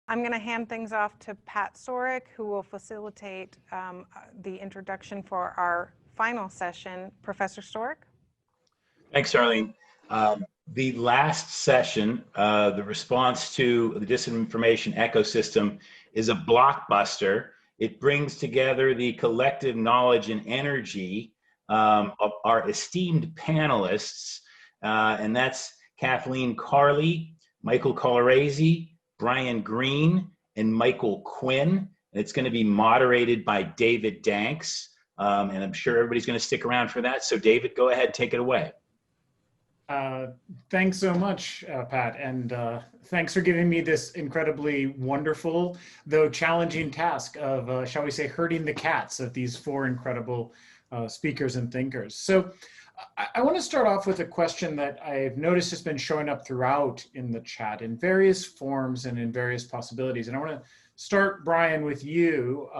I'm going to hand things off to Pat Sorick, who will facilitate the introduction for our final session. Professor Sorick? Thanks, Arlene. The last session, the response to the disinformation ecosystem is a blockbuster. It brings together the collective knowledge and energy of our esteemed panelists, and that's Kathleen Carley, Michael Coloresi, Brian Green, and Michael Quinn. And it's going to be moderated by David Danks, and I'm sure everybody's going to stick around for that. So David, go ahead, take it away. Thanks so much, Pat, and thanks for giving me this incredibly wonderful, though challenging task of, shall we say, herding the cats of these four incredible speakers and thinkers. So I want to start off with a question that I've noticed has been showing up throughout in the chat in various forms and in various possibilities. And I want to start, Brian, with you,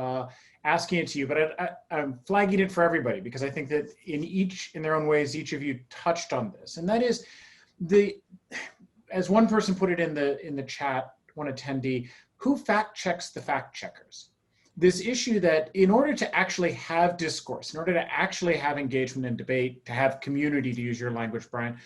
asking it to you, but I'm flagging it for everybody because I think that in their own ways, each of you touched on this. And that is as one person put it in the chat, one attendee, who fact checks the fact checkers? This issue that in order to actually have discourse, in order to actually have engagement and debate, to have community, to use your language, Brian,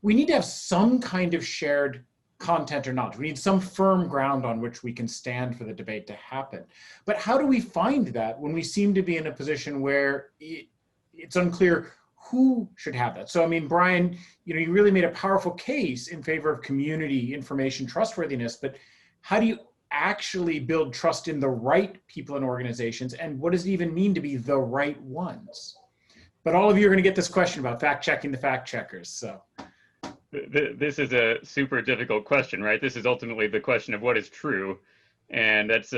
we need to have some kind of shared content or knowledge. We need some firm ground on which we can stand for the debate to happen. But how do we find that when we seem to be in a position where it's unclear who should have that? So, I mean, Brian, you really made a powerful case in favor of community information trustworthiness, but how do you actually build trust in the right people and organizations, and what does it even mean to be the right ones? But all of you are going to get this question about fact checking the fact checkers. So this is a super difficult question, right? This is ultimately the question of what is true, and that's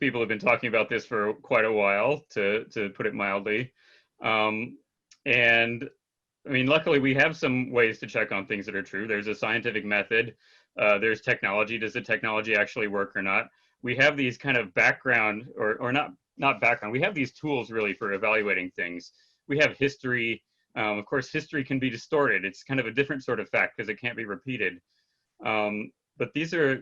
people have been talking about this for quite a while, to put it mildly. And I mean, luckily we have some ways to check on things that are true. There's a scientific method. There's technology. Does the technology actually work or not? We have these kind of background, or not background. We have these tools really for evaluating things. We have history. Of course, history can be distorted. It's kind of a different sort of fact because it can't be repeated. But these are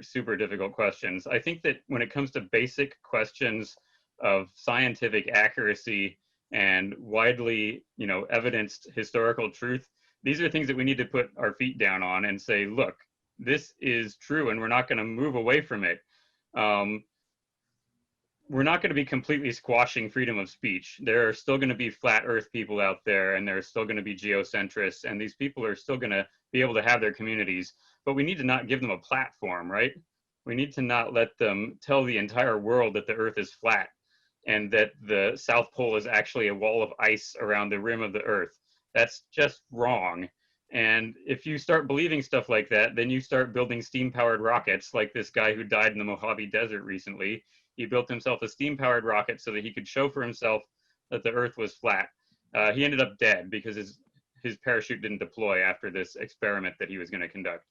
super difficult questions. I think that when it comes to basic questions of scientific accuracy and widely, evidenced historical truth, these are things that we need to put our feet down on and say, look, this is true and we're not going to move away from it. We're not going to be completely squashing freedom of speech. There are still going to be flat earth people out there, and there are still going to be geocentrists, and these people are still going to be able to have their communities, but we need to not give them a platform, right? We need to not let them tell the entire world that the earth is flat and that the South Pole is actually a wall of ice around the rim of the earth. That's just wrong. And if you start believing stuff like that, then you start building steam-powered rockets like this guy who died in the Mojave Desert recently. He built himself a steam-powered rocket so that he could show for himself that the earth was flat. He ended up dead because his parachute didn't deploy after this experiment that he was going to conduct.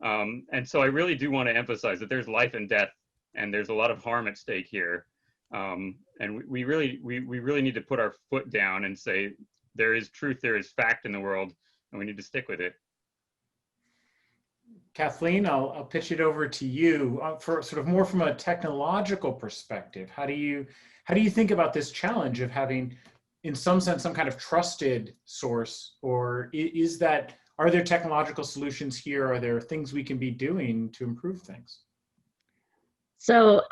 And so I really do want to emphasize that there's life and death, and there's a lot of harm at stake here. And we really need to put our foot down and say, there is truth, there is fact in the world, and we need to stick with it. Kathleen, I'll pitch it over to you for sort of more from a technological perspective. How do you think about this challenge of having, in some sense, some kind of trusted source, or are there technological solutions here? Are there things we can be doing to improve things? So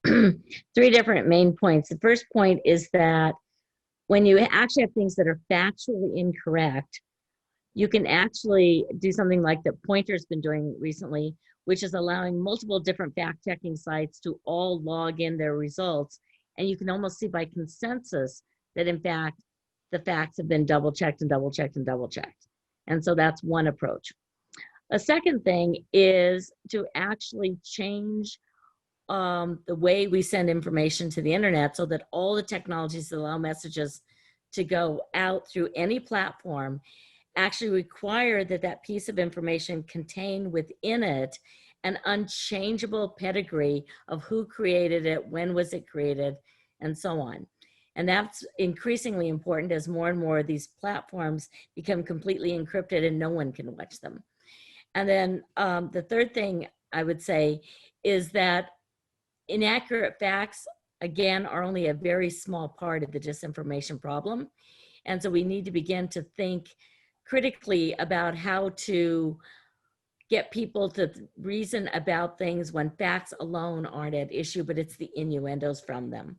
three different main points. The first point is that when you actually have things that are factually incorrect, you can actually do something like that Pointer's been doing recently, which is allowing multiple different fact-checking sites to all log in their results. And you can almost see by consensus that, in fact, the facts have been double-checked and double-checked and double-checked. And so that's one approach. A second thing is to actually change the way we send information to the internet so that all the technologies that allow messages to go out through any platform actually require that that piece of information contain within it an unchangeable pedigree of who created it, when was it created, and so on. And that's increasingly important as more and more of these platforms become completely encrypted and no one can watch them. And then the third thing I would say, is that inaccurate facts, again, are only a very small part of the disinformation problem. And so we need to begin to think critically about how to get people to reason about things when facts alone aren't at issue, but it's the innuendos from them.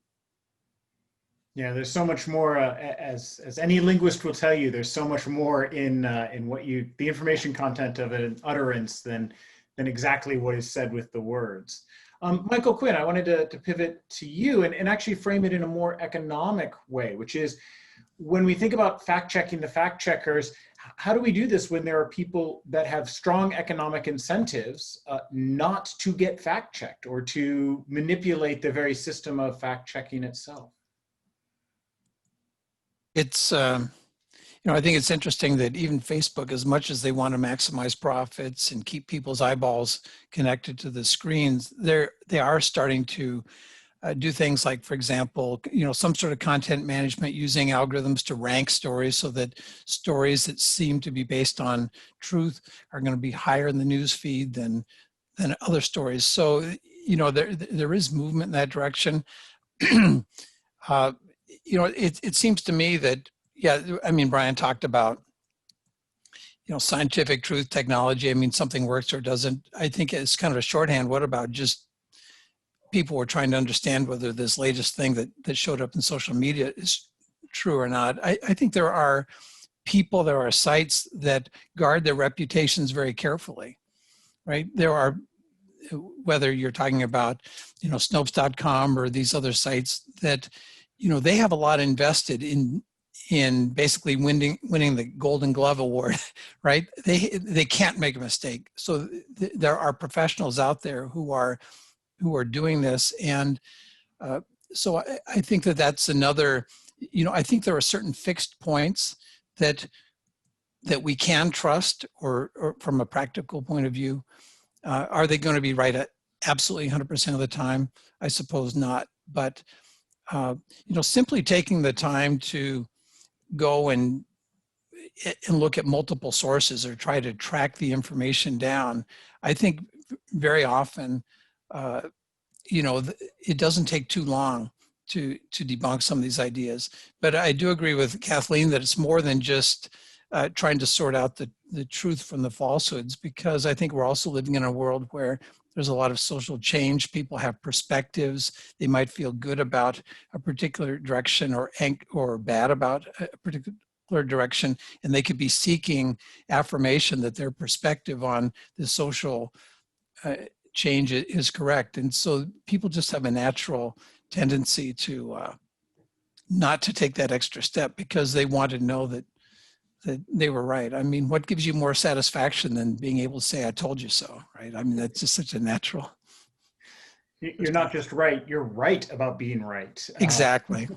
Yeah, there's so much more, as any linguist will tell you, there's so much more in what the information content of an utterance than exactly what is said with the words. Michael Quinn, I wanted to pivot to you and actually frame it in a more economic way, which is when we think about fact-checking the fact-checkers, how do we do this when there are people that have strong economic incentives not to get fact-checked or to manipulate the very system of fact-checking itself? It's, I think it's interesting that even Facebook, as much as they want to maximize profits and keep people's eyeballs connected to the screens, they are starting to do things like, for example, some sort of content management using algorithms to rank stories so that stories that seem to be based on truth are going to be higher in the news feed than other stories. So, there is movement in that direction. It seems to me that, Brian talked about, scientific truth, technology. Something works or doesn't. I think it's kind of a shorthand. What about just people were trying to understand whether this latest thing that showed up in social media is true or not? I think there are people, there are sites that guard their reputations very carefully, right? There are, whether you're talking about, Snopes.com or these other sites that, they have a lot invested in basically winning the Golden Glove Award, right? They can't make a mistake. So there are professionals out there who are doing this, and so I think that's another. I think there are certain fixed points that we can trust, or from a practical point of view, are they going to be right at absolutely 100% of the time? I suppose not, but. Simply taking the time to go and look at multiple sources or try to track the information down, I think very often, it doesn't take too long to debunk some of these ideas. But I do agree with Kathleen that it's more than just trying to sort out the truth from the falsehoods, because I think we're also living in a world where there's a lot of social change. People have perspectives. They might feel good about a particular direction or bad about a particular direction, and they could be seeking affirmation that their perspective on the social change is correct. And so people just have a natural tendency to not to take that extra step because they want to know that they were right. What gives you more satisfaction than being able to say, I told you so, right? That's just such a natural. You're not just right, you're right about being right. Exactly.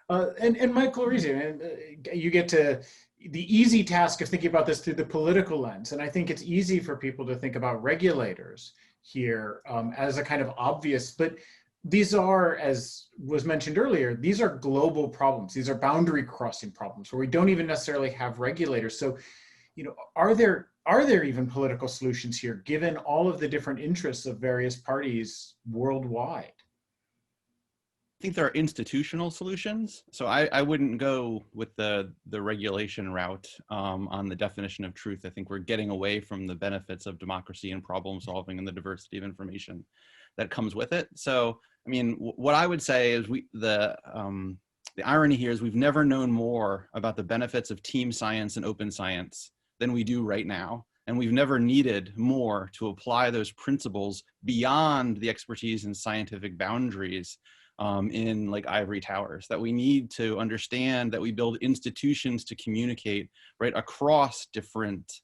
And Michael Lorisi, you get to the easy task of thinking about this through the political lens. And I think it's easy for people to think about regulators here as a kind of obvious, but these are, as was mentioned earlier, these are global problems. These are boundary crossing problems where we don't even necessarily have regulators. So, are there even political solutions here, given all of the different interests of various parties worldwide? I think there are institutional solutions. So I wouldn't go with the regulation route on the definition of truth. I think we're getting away from the benefits of democracy and problem solving and the diversity of information that comes with it. So, what I would say is the irony here is we've never known more about the benefits of team science and open science than we do right now. And we've never needed more to apply those principles beyond the expertise and scientific boundaries in like ivory towers, that we need to understand that we build institutions to communicate right across different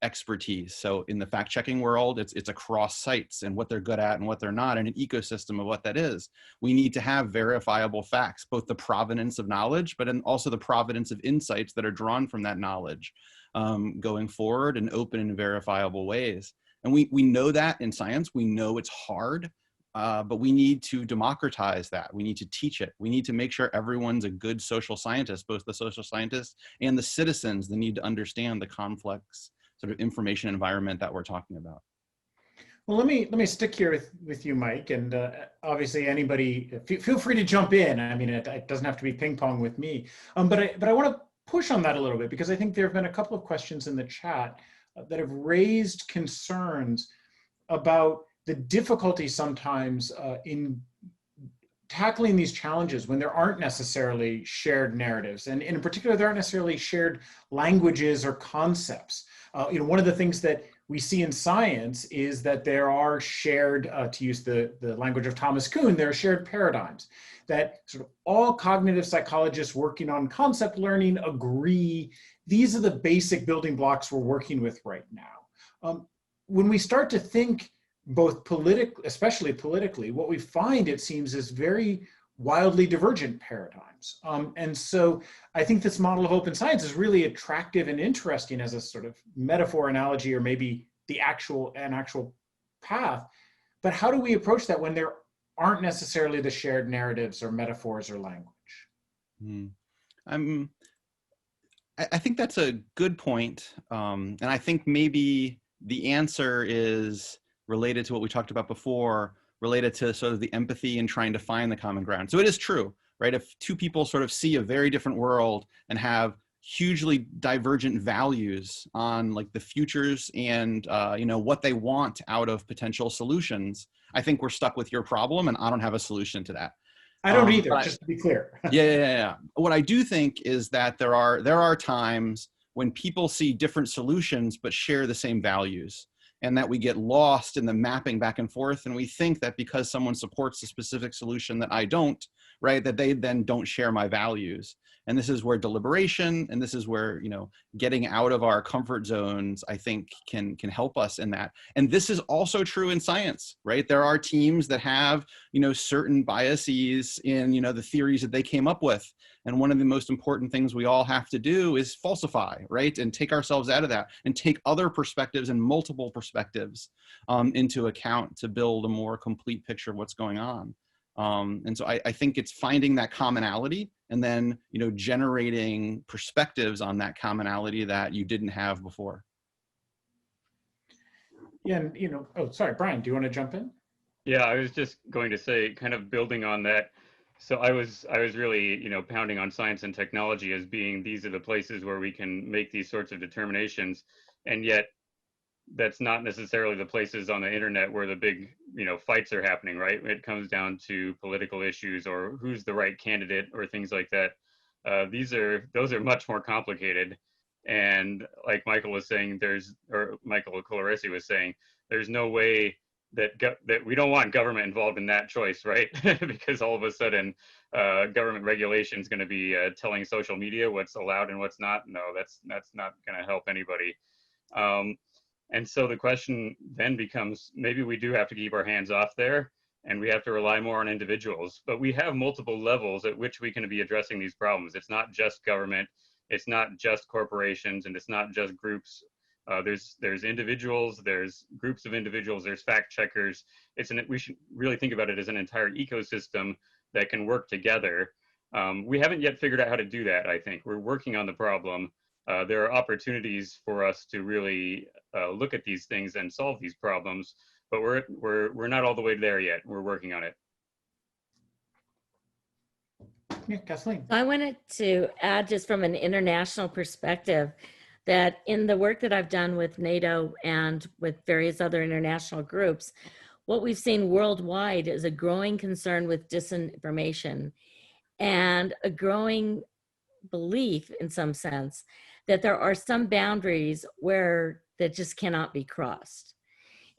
expertise. So in the fact-checking world, it's across sites and what they're good at and what they're not, and an ecosystem of what that is. We need to have verifiable facts, both the provenance of knowledge, but also the provenance of insights that are drawn from that knowledge going forward in open and verifiable ways. And we know that in science. We know it's hard, but we need to democratize that. We need to teach it. We need to make sure everyone's a good social scientist, both the social scientists and the citizens that need to understand the complex sort of information environment that we're talking about. Well, let me stick here with you, Mike, and obviously anybody, feel free to jump in. I mean, it doesn't have to be ping pong with me, but I want to push on that a little bit because I think there have been a couple of questions in the chat that have raised concerns about the difficulty sometimes in tackling these challenges when there aren't necessarily shared narratives, and in particular, there aren't necessarily shared languages or concepts. One of the things that we see in science is that there are shared, to use the language of Thomas Kuhn, there are shared paradigms that sort of all cognitive psychologists working on concept learning agree. These are the basic building blocks we're working with right now. When we start to think both especially politically, what we find, it seems, is very wildly divergent paradigms. And so I think this model of open science is really attractive and interesting as a sort of metaphor, analogy, or maybe an actual path. But how do we approach that when there aren't necessarily the shared narratives or metaphors or language? I think that's a good point. And I think maybe the answer is related to what we talked about before, related to sort of the empathy and trying to find the common ground. So it is true, right? If two people sort of see a very different world and have hugely divergent values on like the futures and what they want out of potential solutions, I think we're stuck with your problem, and I don't have a solution to that. I don't either, just to be clear. Yeah. What I do think is that there are times when people see different solutions but share the same values, and that we get lost in the mapping back and forth, and we think that because someone supports a specific solution that I don't, right, that they then don't share my values. And this is where deliberation, and this is where, getting out of our comfort zones, I think can help us in that. And this is also true in science, right? There are teams that have, certain biases in, the theories that they came up with. And one of the most important things we all have to do is falsify, right? And take ourselves out of that and take other perspectives and multiple perspectives into account to build a more complete picture of what's going on. And so I think it's finding that commonality and then, generating perspectives on that commonality that you didn't have before. Yeah, and, oh, sorry, Brian, do you want to jump in? Yeah, I was just going to say, kind of building on that. So I was really, pounding on science and technology as being, these are the places where we can make these sorts of determinations. And yet that's not necessarily the places on the internet where the big, fights are happening, right? It comes down to political issues or who's the right candidate or things like that. Those are much more complicated. And like Michael was saying, Michael Coloresi was saying, there's no way that we don't want government involved in that choice, right? Because all of a sudden, government regulation is going to be telling social media what's allowed and what's not. No, that's not going to help anybody. And so the question then becomes, maybe we do have to keep our hands off there, and we have to rely more on individuals. But we have multiple levels at which we can be addressing these problems. It's not just government, it's not just corporations, and it's not just groups. There's individuals, there's groups of individuals, there's fact checkers. We should really think about it as an entire ecosystem that can work together. We haven't yet figured out how to do that, I think. We're working on the problem. There are opportunities for us to really look at these things and solve these problems, but we're not all the way there yet. We're working on it. Yeah, Kathleen. I wanted to add, just from an international perspective, that in the work that I've done with NATO and with various other international groups, what we've seen worldwide is a growing concern with disinformation and a growing belief, in some sense, that there are some boundaries that just cannot be crossed.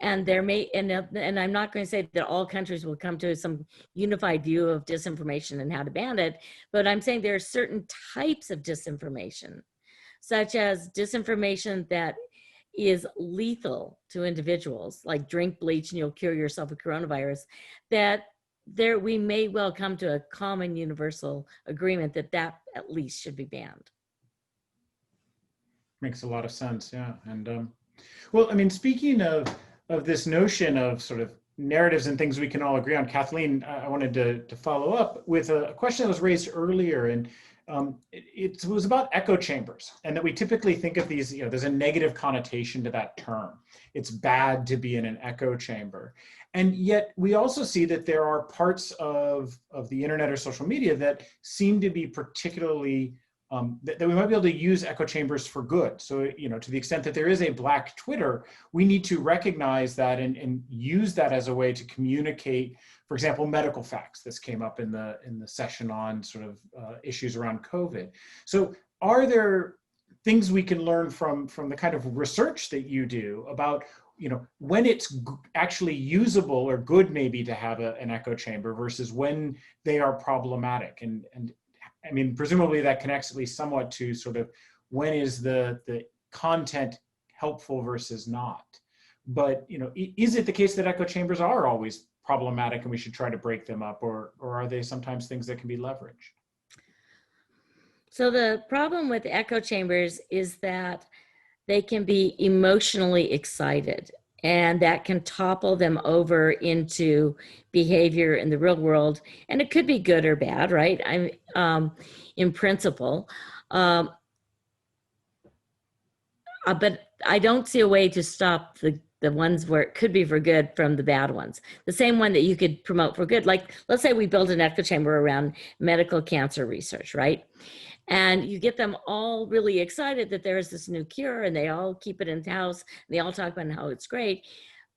And there may, and I'm not going to say that all countries will come to some unified view of disinformation and how to ban it, but I'm saying there are certain types of disinformation, such as disinformation that is lethal to individuals, like drink bleach and you'll cure yourself of coronavirus, that we may well come to a common universal agreement that at least should be banned. Makes a lot of sense, yeah. And well, I mean, speaking of this notion of sort of narratives and things we can all agree on, Kathleen, I wanted to follow up with a question that was raised earlier, and it was about echo chambers, and that we typically think of these, you know, there's a negative connotation to that term. It's bad to be in an echo chamber. And yet we also see that there are parts of the internet or social media that seem to be particularly, that we might be able to use echo chambers for good. So, you know, to the extent that there is a Black Twitter, we need to recognize that and use that as a way to communicate, for example, medical facts. This came up in the session on sort of issues around COVID. So are there things we can learn from the kind of research that you do about, you know, when it's actually usable or good maybe to have an echo chamber versus when they are problematic? And I mean, presumably that connects at least somewhat to sort of when is the content helpful versus not. But, you know, is it the case that echo chambers are always problematic and we should try to break them up, or are they sometimes things that can be leveraged? So the problem with echo chambers is that they can be emotionally excited, and that can topple them over into behavior in the real world. And it could be good or bad, right? In principle. But I don't see a way to stop the ones where it could be for good from the bad ones. The same one that you could promote for good. Like, let's say we build an echo chamber around medical cancer research, right? And you get them all really excited that there's this new cure, and they all keep it in-house, and they all talk about how it's great.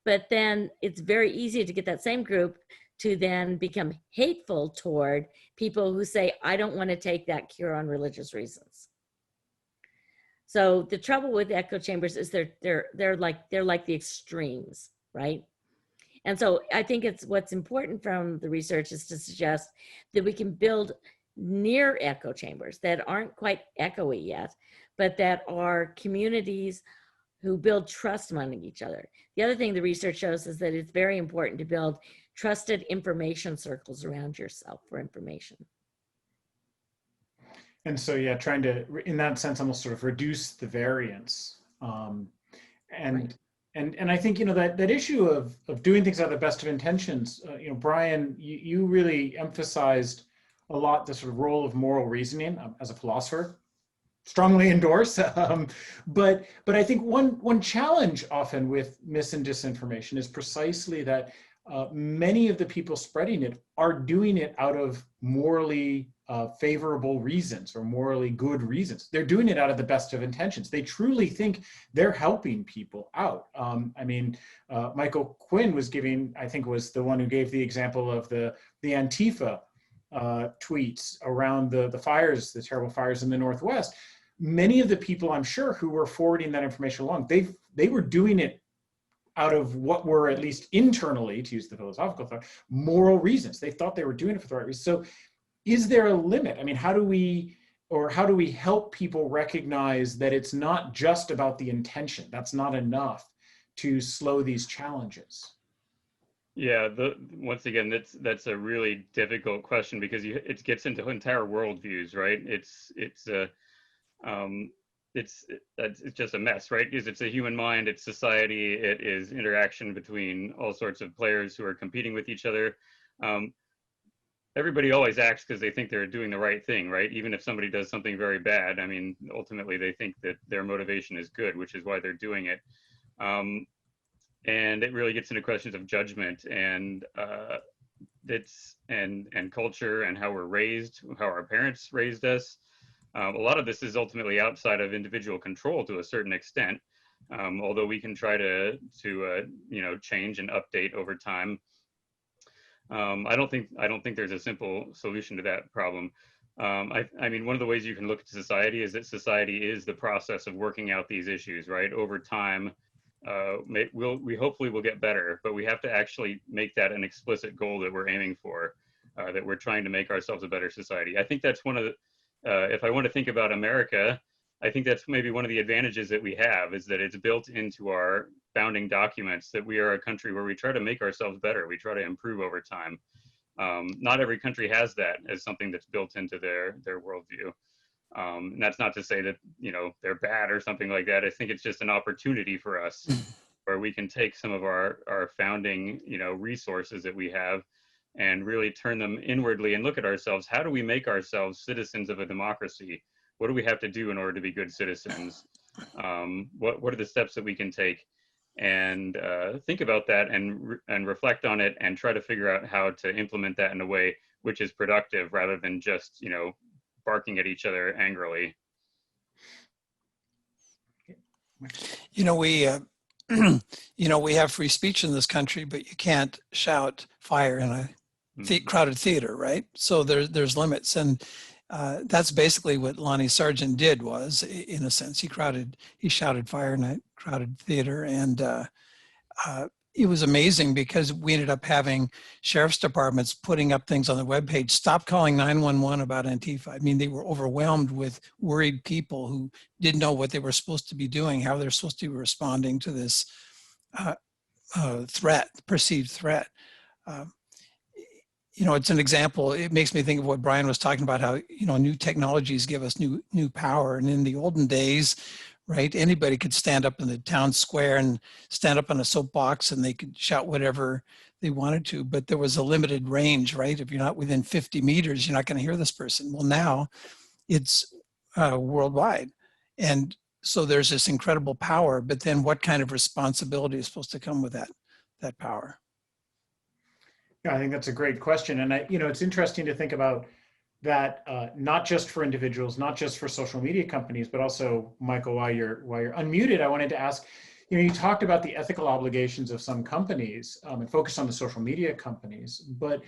But then it's very easy to get that same group to then become hateful toward people who say, I don't want to take that cure on religious reasons. So the trouble with echo chambers is they're like the extremes, right? And so I think what's important from the research is to suggest that we can build near echo chambers that aren't quite echoey yet, but that are communities who build trust among each other. The other thing the research shows is that it's very important to build trusted information circles around yourself for information. And so, yeah, trying to, in that sense, almost sort of reduce the variance. And I think, you know, that issue of doing things out of the best of intentions, you know, Brian, you really emphasized a lot the sort of role of moral reasoning as a philosopher. Strongly endorse. But I think one challenge often with mis and disinformation is precisely that many of the people spreading it are doing it out of morally favorable reasons or morally good reasons. They're doing it out of the best of intentions. They truly think they're helping people out. I mean, Michael Quinn was giving, I think was the one who gave the example of the Antifa tweets around the fires, the terrible fires in the Northwest. Many of the people, I'm sure, who were forwarding that information along, they were doing it out of what were, at least internally, to use the philosophical thought, moral reasons. They thought they were doing it for the right reasons. So is there a limit? I mean, how do we help people recognize that it's not just about the intention? That's not enough to slow these challenges. Yeah, once again, that's a really difficult question because it gets into entire worldviews, right? It's just a mess, right? Because it's a human mind, it's society, it is interaction between all sorts of players who are competing with each other. Everybody always acts because they think they're doing the right thing, right? Even if somebody does something very bad, I mean, ultimately they think that their motivation is good, which is why they're doing it. And it really gets into questions of judgment and and culture and how we're raised, how our parents raised us. A lot of this is ultimately outside of individual control to a certain extent, although we can try to change and update over time. I don't think there's a simple solution to that problem. I mean, one of the ways you can look at society is that society is the process of working out these issues, right? Over time, we hopefully will get better, but we have to actually make that an explicit goal that we're aiming for, that we're trying to make ourselves a better society. I think that's one of the, if I want to think about America, I think that's maybe one of the advantages that we have is that it's built into our founding documents that we are a country where we try to make ourselves better. We try to improve over time. Not every country has that as something that's built into their worldview. And that's not to say that, you know, they're bad or something like that. I think it's just an opportunity for us where we can take some of our founding, you know, resources that we have and really turn them inwardly and look at ourselves. How do we make ourselves citizens of a democracy? What do we have to do in order to be good citizens? What are the steps that we can take? And think about that and reflect on it and try to figure out how to implement that in a way which is productive rather than just, you know, barking at each other angrily. You know, you know, we have free speech in this country, but you can't shout fire in a crowded theater, right? So there's limits, and that's basically what Lonnie Sargent did. Was, in a sense, he shouted fire in a crowded theater, and it was amazing because we ended up having sheriff's departments putting up things on the webpage, stop calling 911 about Antifa. I mean, they were overwhelmed with worried people who didn't know what they were supposed to be doing, how they're supposed to be responding to this threat, perceived threat. You know, it's an example. It makes me think of what Brian was talking about, how, you know, new technologies give us new power. And in the olden days, right, anybody could stand up in the town square and stand up on a soapbox and they could shout whatever they wanted to, but there was a limited range, right? If you're not within 50 meters, you're not going to hear this person. Well, now it's worldwide. And so there's this incredible power, but then what kind of responsibility is supposed to come with that power? Yeah, I think that's a great question. And you know, it's interesting to think about that, not just for individuals, not just for social media companies, but also, Michael, while you're unmuted, I wanted to ask, you know, you talked about the ethical obligations of some companies and focused on the social media companies, but,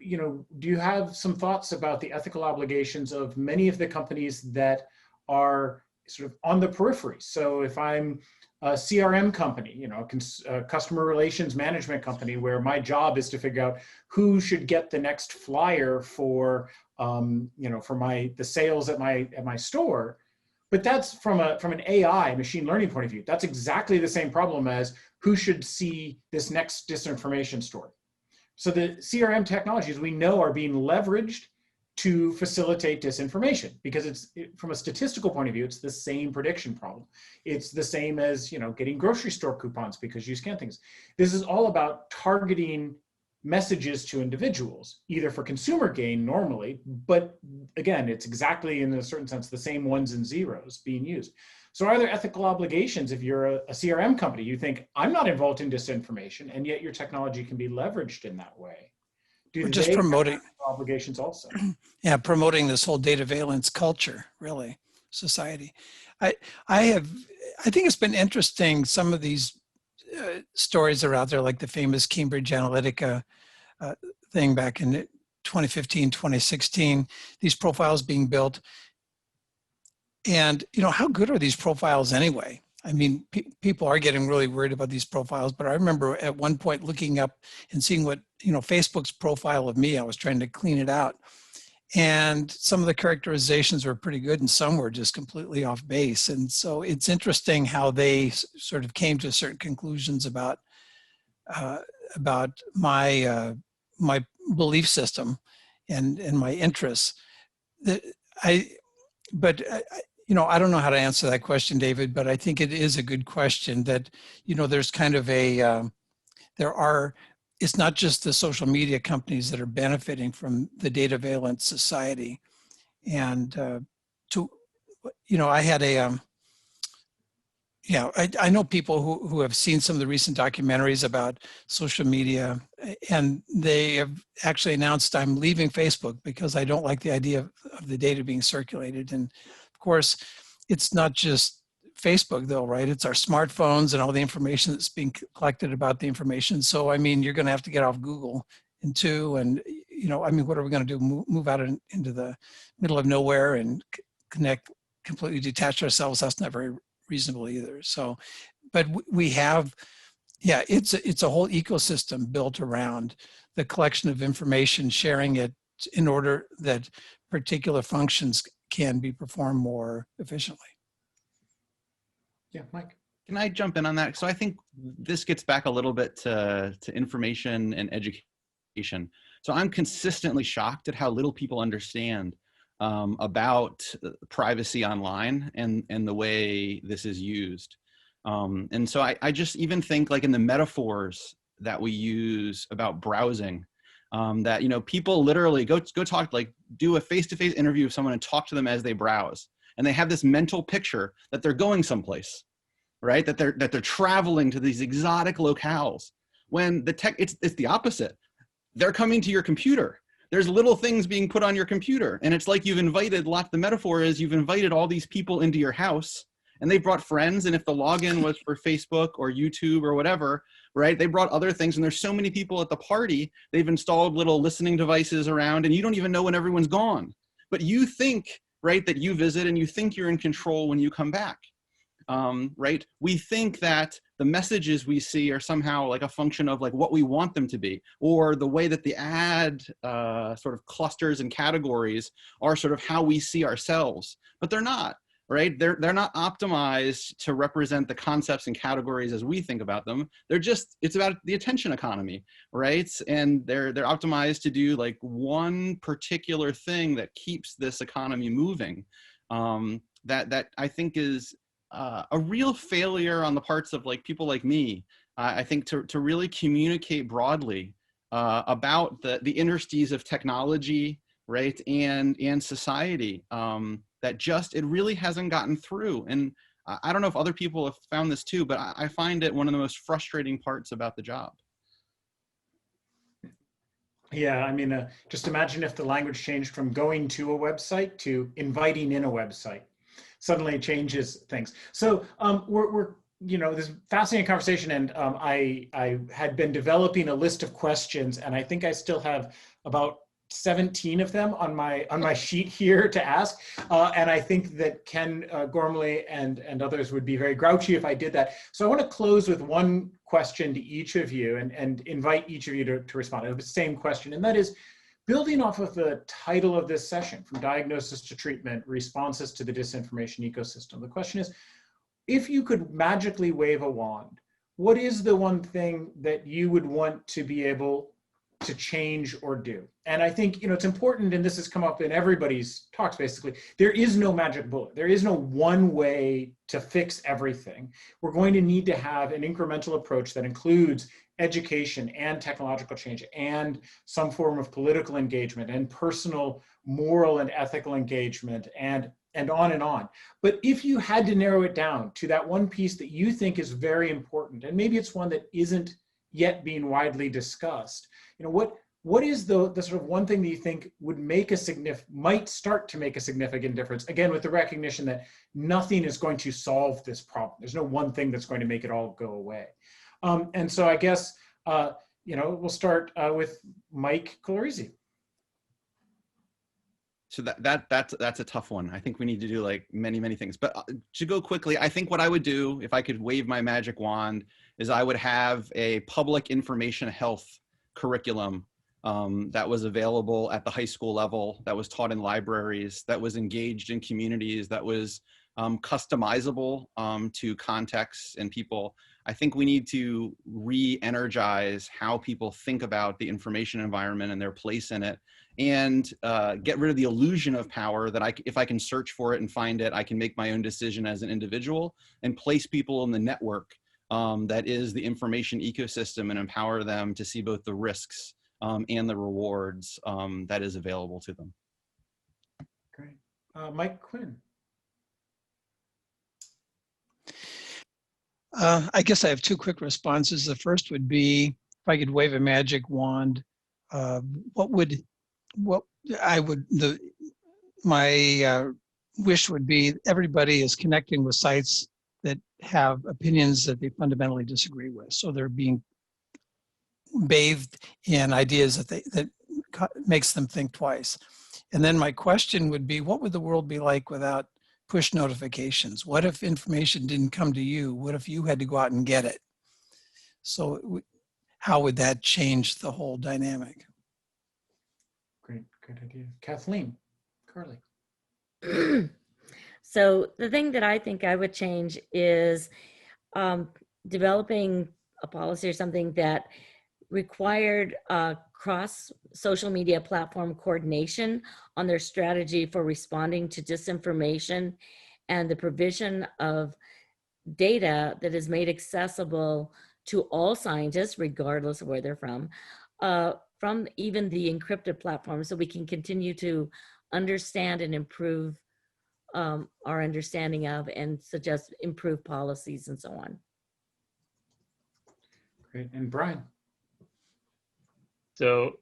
you know, do you have some thoughts about the ethical obligations of many of the companies that are sort of on the periphery? So if I'm a CRM company, you know, a customer relations management company, where my job is to figure out who should get the next flyer for, you know, for the sales at my store. But that's from an AI machine learning point of view. That's exactly the same problem as who should see this next disinformation story. So the CRM technologies we know are being leveraged to facilitate disinformation, because from a statistical point of view, it's the same prediction problem. It's the same as, you know, getting grocery store coupons because you scan things. This is all about targeting messages to individuals, either for consumer gain normally, but again, it's exactly, in a certain sense, the same ones and zeros being used. So are there ethical obligations if you're a CRM company? You think, I'm not involved in disinformation, and yet your technology can be leveraged in that way. Do just they promoting have obligations also? Yeah, promoting this whole data valence culture, really, society. I think it's been interesting, some of these stories are out there, like the famous Cambridge Analytica thing back in 2015, 2016, these profiles being built. And, you know, how good are these profiles anyway? I mean, people are getting really worried about these profiles, but I remember at one point looking up and seeing what, you know, Facebook's profile of me, I was trying to clean it out. And some of the characterizations were pretty good and some were just completely off base. And so it's interesting how they sort of came to certain conclusions about my my belief system and my interests. You know, I don't know how to answer that question, David, but I think it is a good question that, you know, there's kind of it's not just the social media companies that are benefiting from the data valence society. And you know, I had I know people who have seen some of the recent documentaries about social media, and they have actually announced, I'm leaving Facebook because I don't like the idea of the data being circulated. And of course, it's not just Facebook though, right? It's our smartphones and all the information that's being collected about the information. So, I mean, you're going to have to get off Google in two. And, you know, I mean, what are we going to do? Move out into the middle of nowhere and completely detach ourselves? That's not very reasonable either. So, but we have, yeah, it's a whole ecosystem built around the collection of information, sharing it in order that particular functions can be performed more efficiently. Yeah, Mike. Can I jump in on that? So I think this gets back a little bit to information and education. So I'm consistently shocked at how little people understand about privacy online and the way this is used. And so I just even think, like, in the metaphors that we use about browsing, That, you know, people literally go talk, like do a face-to-face interview with someone and talk to them as they browse. And they have this mental picture that they're going someplace, right? That they're traveling to these exotic locales. When it's the opposite. They're coming to your computer. There's little things being put on your computer. And it's like the metaphor is you've invited all these people into your house, and they brought friends. And if the login was for Facebook or YouTube or whatever, right, they brought other things. And there's so many people at the party, they've installed little listening devices around, and you don't even know when everyone's gone. But you think, right, that you visit, and you think you're in control when you come back. Right? We think that the messages we see are somehow like a function of like what we want them to be, or the way that the ad sort of clusters and categories are sort of how we see ourselves, but they're not, right? They're not optimized to represent the concepts and categories as we think about them. It's about the attention economy, right? And they're optimized to do like one particular thing that keeps this economy moving. That I think is a real failure on the parts of like people like me, I think, to really communicate broadly about the interstices of technology, right, and society. It really hasn't gotten through. And I don't know if other people have found this too, but I find it one of the most frustrating parts about the job. Yeah, I mean, just imagine if the language changed from going to a website to inviting in a website. Suddenly it changes things. So we're this fascinating conversation, and I had been developing a list of questions, and I think I still have about 17 of them on my sheet here to ask. And I think that Ken Gormley and others would be very grouchy if I did that. So I want to close with one question to each of you, and invite each of you to respond. It's the same question, and that is, building off of the title of this session, From Diagnosis to Treatment, Responses to the Disinformation Ecosystem. The question is, if you could magically wave a wand, what is the one thing that you would want to be able to change or do? And I think, it's important, and this has come up in everybody's talks basically, there is no magic bullet. There is no one way to fix everything. We're going to need to have an incremental approach that includes education and technological change and some form of political engagement and personal moral and ethical engagement and on and on. But if you had to narrow it down to that one piece that you think is very important, and maybe it's one that isn't yet being widely discussed, what is the sort of one thing that you think would might start to make a significant difference? Again, with the recognition that nothing is going to solve this problem. There's no one thing that's going to make it all go away. And so I guess, we'll start with Mike Colorisi. So that's a tough one. I think we need to do like many things, but to go quickly, I think what I would do if I could wave my magic wand is I would have a public information health curriculum that was available at the high school level, that was taught in libraries, that was engaged in communities, that was customizable to contexts and people. I think we need to re-energize how people think about the information environment and their place in it, and get rid of the illusion of power that if I can search for it and find it, I can make my own decision as an individual, and place people in the network that is the information ecosystem and empower them to see both the risks and the rewards that is available to them. Great. Mike Quinn. I guess I have two quick responses. The first would be, if I could wave a magic wand, my wish would be everybody is connecting with sites that have opinions that they fundamentally disagree with. So they're being bathed in ideas that makes them think twice. And then my question would be, what would the world be like without push notifications? What if information didn't come to you? What if you had to go out and get it? So how would that change the whole dynamic? Great idea. Kathleen Carley. So the thing that I think I would change is developing a policy or something that required cross social media platform coordination on their strategy for responding to disinformation, and the provision of data that is made accessible to all scientists, regardless of where they're from, from even the encrypted platform so we can continue to understand and improve our understanding of and suggest improved policies and so on. Great. And Brian? So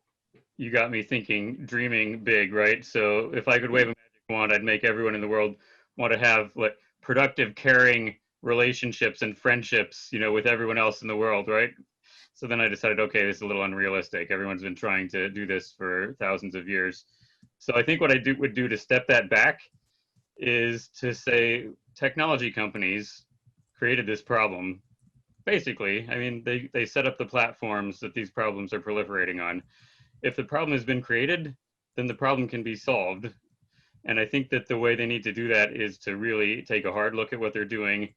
you got me thinking, dreaming big, right? So if I could wave a magic wand, I'd make everyone in the world want to have like productive, caring relationships and friendships, you know, with everyone else in the world, right? So then I decided, okay, this is a little unrealistic. Everyone's been trying to do this for thousands of years. So I think what I would do to step that back is to say technology companies created this problem. Basically, I mean, they set up the platforms that these problems are proliferating on. If the problem has been created, then the problem can be solved. And I think that the way they need to do that is to really take a hard look at what they're doing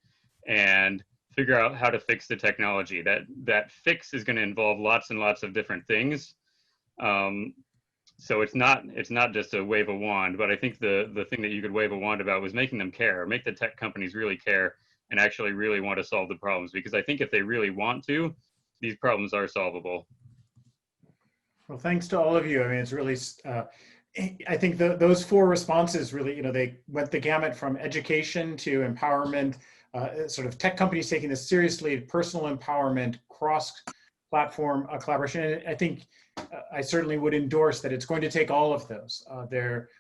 and figure out how to fix the technology. That fix is going to involve lots and lots of different things. So it's not just a wave a wand, but I think the thing that you could wave a wand about was making them care, make the tech companies really care and actually really want to solve the problems. Because I think if they really want to, these problems are solvable. Well, thanks to all of you. I mean, it's really, I think those four responses really, you know, they went the gamut from education to empowerment, sort of tech companies taking this seriously, personal empowerment, cross-platform collaboration. I think I certainly would endorse that it's going to take all of those.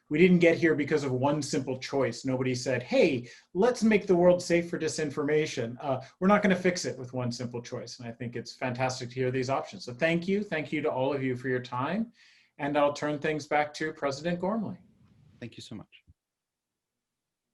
We didn't get here because of one simple choice. Nobody said, hey, let's make the world safe for disinformation. We're not going to fix it with one simple choice. And I think it's fantastic to hear these options. So thank you. Thank you to all of you for your time. And I'll turn things back to President Gormley. Thank you so much.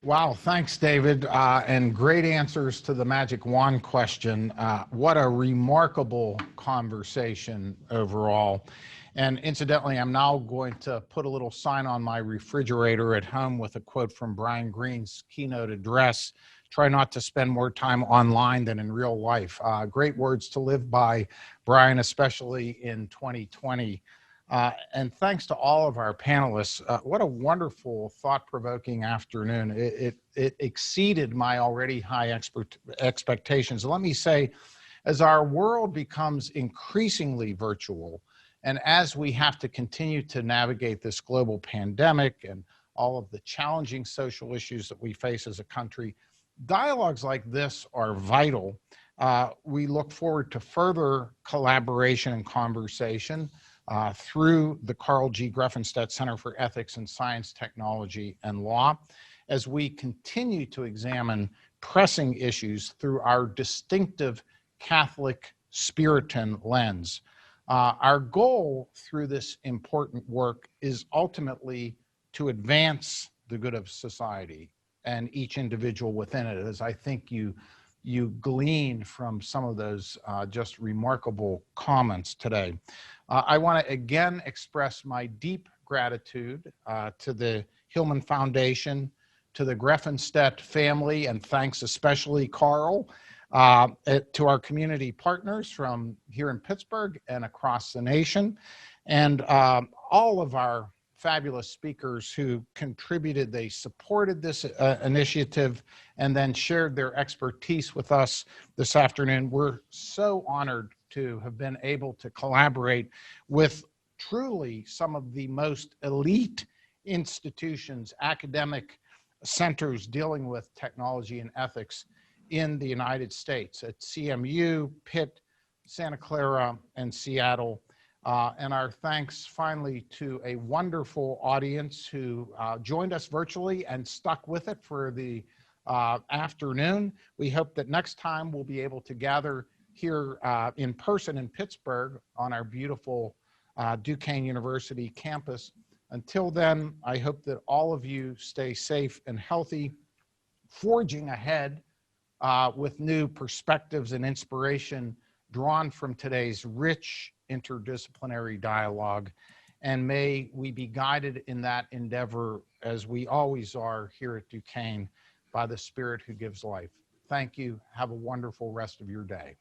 Wow, thanks, David, and great answers to the magic wand question. What a remarkable conversation overall. And incidentally, I'm now going to put a little sign on my refrigerator at home with a quote from Brian Greene's keynote address. Try not to spend more time online than in real life. Great words to live by, Brian, especially in 2020. And thanks to all of our panelists. What a wonderful, thought-provoking afternoon. It exceeded my already high expectations. Let me say, as our world becomes increasingly virtual, and as we have to continue to navigate this global pandemic and all of the challenging social issues that we face as a country, dialogues like this are vital. We look forward to further collaboration and conversation through the Carl G. Greffenstadt Center for Ethics in Science, Technology, and Law, as we continue to examine pressing issues through our distinctive Catholic Spiritan lens. Our goal through this important work is ultimately to advance the good of society and each individual within it, as I think you glean from some of those just remarkable comments today. I want to again express my deep gratitude to the Hillman Foundation, to the Greffenstadt family, and thanks especially, Carl, to our community partners from here in Pittsburgh and across the nation, and all of our fabulous speakers who contributed. They supported this initiative and then shared their expertise with us this afternoon. We're so honored to have been able to collaborate with truly some of the most elite institutions, academic centers dealing with technology and ethics in the United States at CMU, Pitt, Santa Clara, and Seattle. And our thanks finally to a wonderful audience who joined us virtually and stuck with it for the afternoon. We hope that next time we'll be able to gather here in person in Pittsburgh on our beautiful Duquesne University campus. Until then, I hope that all of you stay safe and healthy, forging ahead with new perspectives and inspiration drawn from today's rich interdisciplinary dialogue. And may we be guided in that endeavor, as we always are here at Duquesne, by the Spirit who gives life. Thank you. Have a wonderful rest of your day.